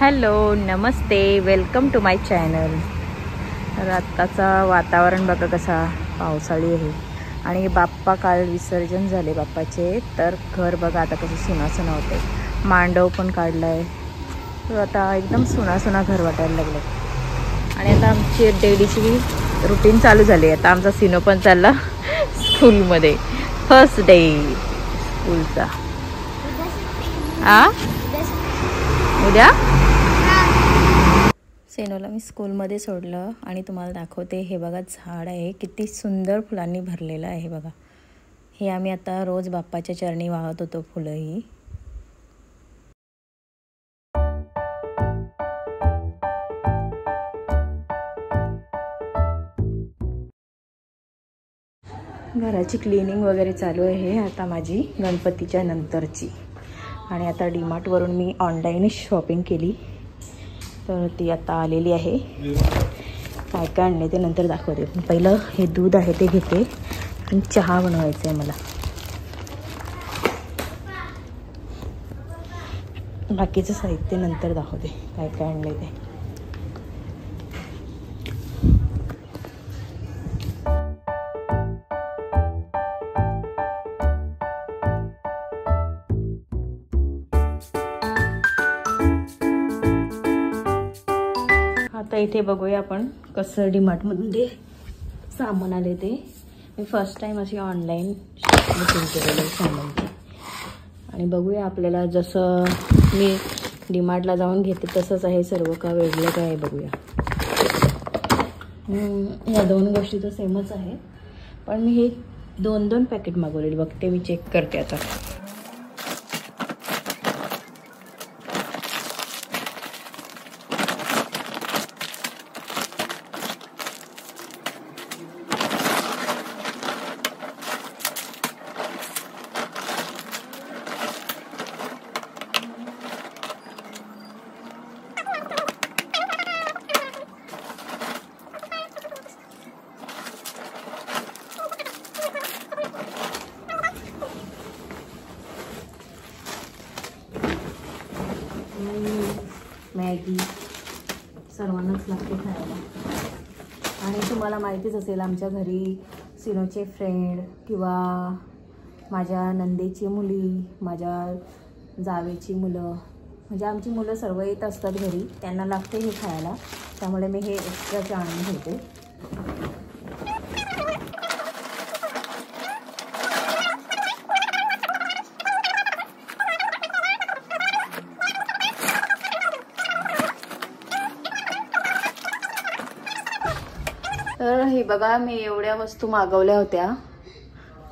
Hello नमस्ते, welcome to my channel. तर आत्ताचा वातावरण बघा कसा पावसाळी आहे आणि बाप्पा काल विसर्जन झाले बाप्पाचे। तर घर बघा आता कसं सुना होते, मांडव पण काढलाय, तर आता एकदम सुना घर वाटायला लागलं। आणि आता आमची डेलीची रुटीन चालू झाली। आता आमचा सिनो पण चालला स्कूलमध्ये, फर्स्ट डे स्कूलचा। उद्या सेनोला मी स्कूलमध्ये सोडलं आणि तुम्हाला दाखवते। हे बघा झाड आहे, किती सुंदर फुलांनी भरलेलं आहे बघा। हे आम्ही आता रोज बाप्पाच्या चरणी वाहत होतो फुलं ही। घराची क्लिनिंग वगैरे चालू आहे आता माझी गणपतीच्या नंतरची। आणि आता डीमार्ट वरून मी ऑनलाईन शॉपिंग केली, तर ती आता आलेली आहे। काय काय आणले ते नंतर दाखवते। पहिलं हे दूध आहे ते घेते आणि चहा बनवायचा आहे मला। बाकीचं साहित्य नंतर दाखवते काय काय आणले ते। आता इथे बघूया आपण कसं डीमार्टमध्ये सामान आले ते। मी फर्स्ट टाइम अशी ऑनलाईन बुकिंग केलेलं आहे सामानची। आणि बघूया आपल्याला जसं मी डीमार्टला जाऊन घेते तसंच आहे सर्व का वेगळं काय आहे बघूया। या दोन गोष्टी तर सेमच आहेत, पण मी हे दोन पॅकेट मागवलेले बघते, मी चेक करते आता। मॅगी सर्वांनाच लागते खायला। आणि तुम्हाला माहितीच असेल आमच्या घरी सिनोचे फ्रेंड किंवा माझ्या नंदेची मुली, माझ्या जावेची मुलं, म्हणजे आमची मुलं सर्व येत असतात घरी, त्यांना लागते हे खायला, त्यामुळे मी हे एक्स्ट्राचे आणून घेते। तर हे बघा मी एवढ्या वस्तू मागवल्या होत्या,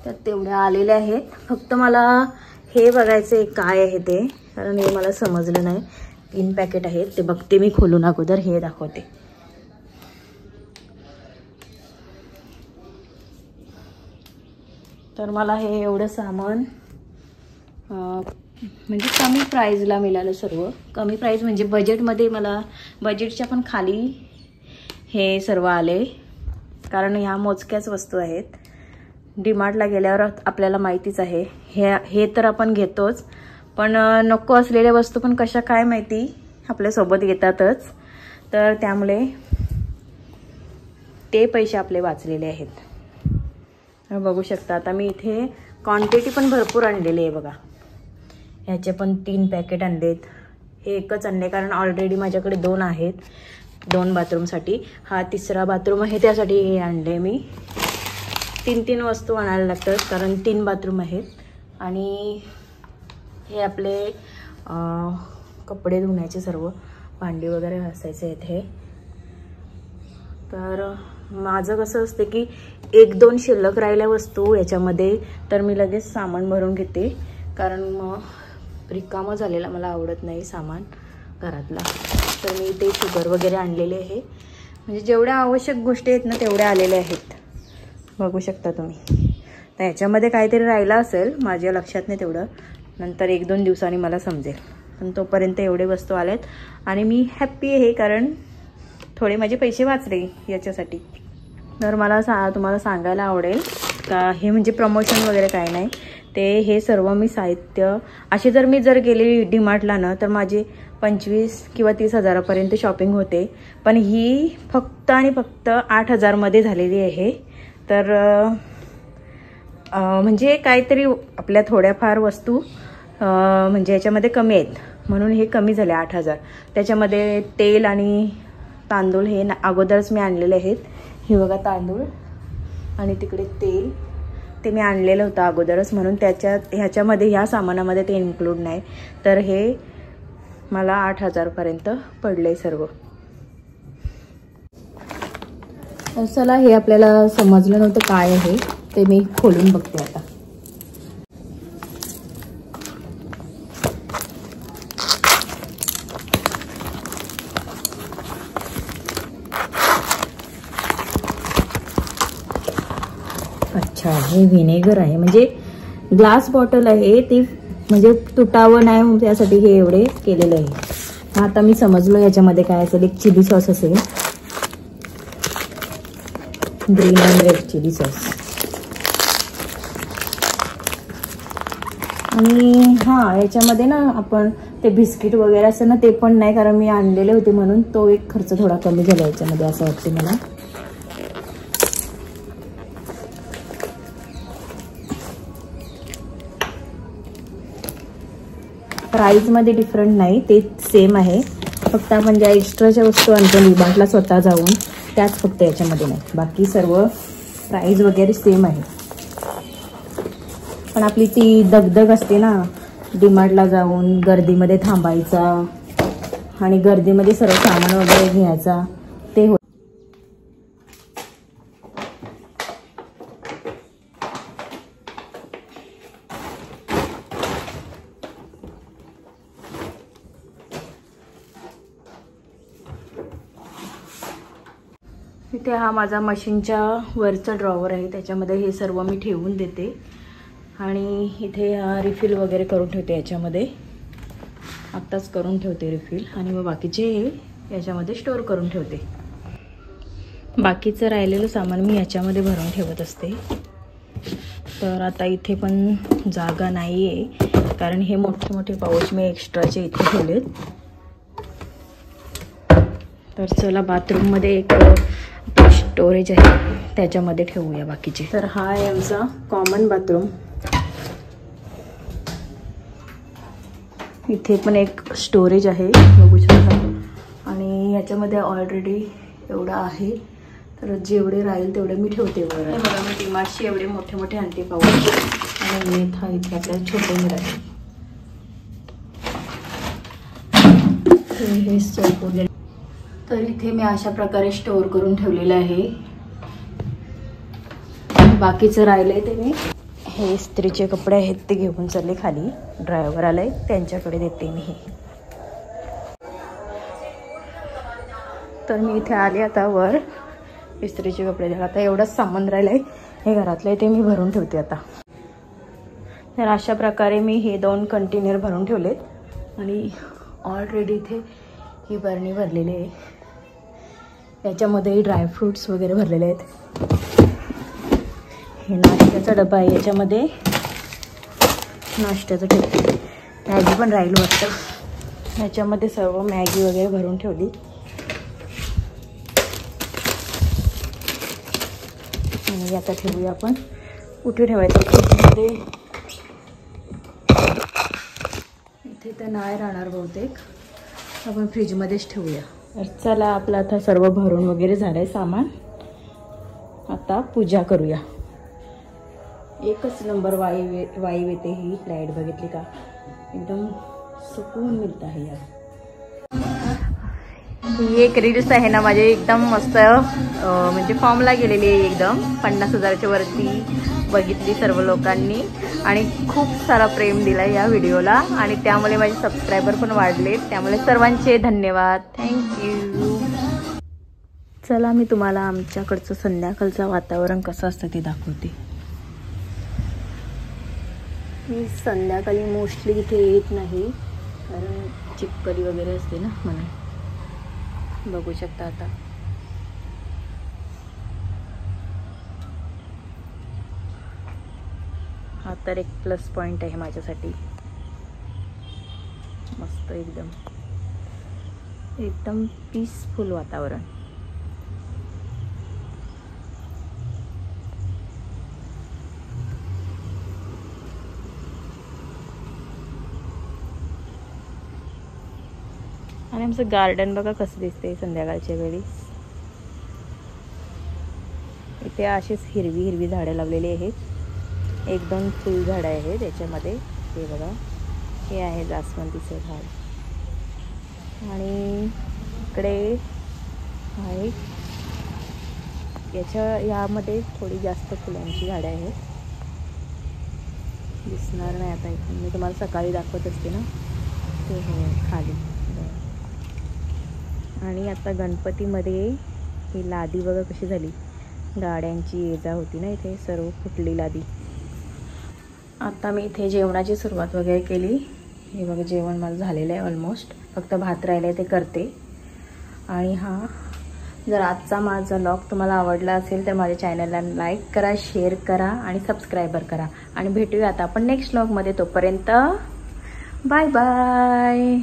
त्यात तेवढ्या आलेल्या आहेत। फक्त मला हे बघायचं काय आहे ते, कारण हे मला समजलं नाही। 3 पॅकेट आहेत ते बघते मी खोलून, अगोदर हे दाखवते। तर मला हे एवढं सामान म्हणजे कमी प्राईजला मिळालं। सर्व कमी प्राईज म्हणजे बजेटमध्ये, मला बजेटच्या पण खाली हे सर्व आले, कारण ह्या मोजक्याच वस्तू आहेत। डीमार्टला गेल्यावर आपल्याला माहितीच आहे हे तर आपण घेतोच, पण नको असलेल्या वस्तू पण कशा काय माहिती आपल्यासोबत येतातच, तर त्यामुळे ते पैसे आपले वाचलेले आहेत। बघू शकता आता मी इथे क्वांटिटी पण भरपूर आणलेली आहे बघा। ह्याचे पण 3 पॅकेट आणलेत, हे एकच आणले कारण ऑलरेडी माझ्याकडे 2 आहेत, 2 बाथरूमसाठी। हा 3रा बाथरूम आहे, त्यासाठी हे आणले मी। 3 वस्तू आणायला लागतात कारण 3 बाथरूम आहेत। आणि हे आपले कपडे धुण्याचे सर्व भांडी वगैरे घासायचे आहेत हे। तर माझं कसं असते की 1-2 शिल्लक राहिल्या वस्तू याच्यामध्ये, तर मी लगेच सामान भरून घेते, कारण मग रिकामं झालेला मला आवडत नाही सामान घरातला। तर मी ते शुगर वगैरे आणलेले आहे, म्हणजे जेवढ्या आवश्यक गोष्टी आहेत ना तेवढ्या आलेल्या आहेत, बघू शकता तुम्ही। तर ह्याच्यामध्ये काहीतरी राहिलं असेल, माझ्या लक्षात नाही तेवढं, नंतर 1-2 दिवसांनी मला समजेल, पण तोपर्यंत एवढे वस्तू आलेत आणि मी हॅप्पी आहे, कारण थोडे माझे पैसे वाचले याच्यासाठी। तर मला तुम्हाला सांगायला आवडेल का हे म्हणजे प्रमोशन वगैरे काय नाही, ते हे सर्व मी साहित्य अशी जर मी गेली डीमार्टला ना तर माझे 25 किंवा 30 हजारापर्यंत शॉपिंग होते, पण ही फक्त आणि फक्त 8 हजारमध्ये झालेली आहे. तर म्हणजे काहीतरी आपल्या थोड्याफार वस्तू म्हणजे याच्यामध्ये कमी आहेत म्हणून हे कमी झाले 8 हजार. त्याच्यामध्ये तेल आणि तांदूळ हे अगोदरच मी आणलेले आहेत. हे बघा तांदूळ आणि तिकडे तेल ते मी आणलेलं होतं अगोदरच म्हणून ह्याच्यामध्ये ह्या सामानामध्ये ते इन्क्लूड नाही. तर हे मला 8 हजारपर्यंत पडले सर्व. चला हे आपल्याला समजलं नव्हतं काय आहे ते मी खोलून बघते आता. अच्छा हे व्हिनेगर आहे म्हणजे ग्लास बॉटल आहे ती म्हणजे तुटावं नाही त्यासाठी हे एवढे केलेलं आहे. आता मी समजलो याच्यामध्ये काय असेल. एक चिली सॉस असेल, green and red chilli sauce. आणि हां याच्यामध्ये ना आपण ते बिस्किट वगैरे असं ना ते पण नाही कारण मी आणलेले होते म्हणून तो एक खर्च थोडा कमी झाला याच्यामध्ये असं वाटतं मला. प्राईजमध्ये डिफरंट नाही ते सेम आहे, फक्त आपण ज्या एक्स्ट्राच्या वस्तू आणतो डीमार्टला स्वतः जाऊन त्याच फक्त याच्यामध्ये नाही, बाकी सर्व प्राईज वगैरे सेम आहे. पण आपली ती दगदग असते ना डीमार्टला जाऊन गर्दीमध्ये थांबायचा आणि गर्दीमध्ये सर्व सामान वगैरे घ्यायचा ते होत. इथे हा माझा मशीनच्या वरचा ड्रॉवर आहे, त्याच्यामध्ये हे सर्व मी ठेवून देते आणि इथे रिफिल वगैरे करून ठेवते. याच्यामध्ये आत्ताच करून ठेवते रिफिल आणि मग बाकीचे याच्यामध्ये स्टोअर करून ठेवते. बाकीचं राहिलेलं सामान मी याच्यामध्ये भरून ठेवत असते. तर आता इथे पण जागा नाही आहे कारण हे मोठे मोठे पाऊच मी एक्स्ट्राचे इथे ठेवलेत. तर चला बाथरूममध्ये एक स्टोरेज आहे त्याच्यामध्ये ठेवूया बाकीचे. तर हा आहे आमचा कॉमन बाथरूम. इथे पण एक स्टोरेज आहे बघू शकता आणि ह्याच्यामध्ये ऑलरेडी एवढा आहे. तर जेवढे राहील तेवढे मी ठेवते वर. बघा मी डीमार्टचे एवढे मोठे मोठे आणते पाऊच आणि इथे आपल्याला छोटे मिळाले. हे सोप वगैरे तर इथे मी अशा प्रकारे स्टोअर करून ठेवलेलं आहे. बाकीचं राहिलंय ते मी हे इस्त्रीचे कपडे आहेत ते घेऊन चालले खाली. ड्रायव्हर आलाय त्यांच्याकडे देते मी हे. तर मी इथे आले आता वर इस्त्रीचे कपडे द्यायला. आता एवढंच सामान राहिलंय हे घरातलं ते मी भरून ठेवते आता. तर अशा प्रकारे मी हे 2 कंटेनर भरून ठेवलेत आणि ऑलरेडी इथे ही बरणी भरलेली आहे. याच्यामध्ये ड्रायफ्रूट्स वगैरे भरलेले आहेत. हे नाश्त्याचा डबा आहे, याच्यामध्ये नाश्त्याचं ठेवते. मॅगी पण राहील वाटतं. याच्यामध्ये सर्व मॅगी वगैरे भरून ठेवली. आणि आता ठेवूया आपण कुठे ठेवायचं फ्रीजमध्ये. इथे तर नाही राहणार बहुतेक, आपण फ्रीजमध्येच ठेवूया. तर चला आपलं आता सर्व भरून वगैरे झालंय सामान. आता पूजा करूया. एकच नंबर वाईव येते ही लाईट बघितली का, एकदम सुकून मिळत आहे यार. ही एक रील्स आहे ना माझी एकदम मस्त म्हणजे फॉर्मला गेलेली आहे एकदम. 50 हजाराच्या वरती बघितली सर्व लोकांनी आणि खूप सारा प्रेम दिला या व्हिडिओला आणि त्यामुळे माझे सबस्क्रायबर पण वाढले. त्यामुळे सर्वांचे धन्यवाद, थँक्यू. चला मी तुम्हाला आमच्याकडचं संध्याकाळचं वातावरण कसं असतं ते दाखवते. मी संध्याकाळी मोस्टली इथे येत नाही कारण चिपकली वगैरे असते ना म्हणून. बघू शकता आता हा तर एक प्लस पॉइंट आहे माझ्यासाठी. मस्त एकदम एकदम पीसफुल वातावरण. आणि आमचं गार्डन बघा कसं दिसते संध्याकाळच्या वेळी. इथे अशीच हिरवी हिरवी झाडं लावलेली आहेत. 1-2 फुल झाडं आहेत याच्यामध्ये. हे बघा, हे आहे जास्वंदीचं झाड. आणि इकडे आहे यामध्ये थोडी जास्त फुलांची झाडं आहेत. दिसणार नाही आता इथून, मी तुम्हाला सकाळी दाखवत असते ना ते हे खाली. आणि आता गणपतीमध्ये ही लादी बघा कशी झाली. गाड्यांची ये-जा होती ना इथे, सर्व फुटली लादी. आता मी इथे जेवणाची सुरुवात वगैरे केली. हे बघा जेवण माझं झालेलं आहे ऑलमोस्ट. फक्त भात राहिलं आहे ते करते. आणि हा जर आजचा माझा व्लॉग तुम्हाला आवडला असेल तर माझ्या चॅनलला लाईक करा, शेअर करा आणि सबस्क्राईबर करा. आणि भेटूया आता आपण नेक्स्ट व्लॉगमध्ये. तोपर्यंत बाय बाय.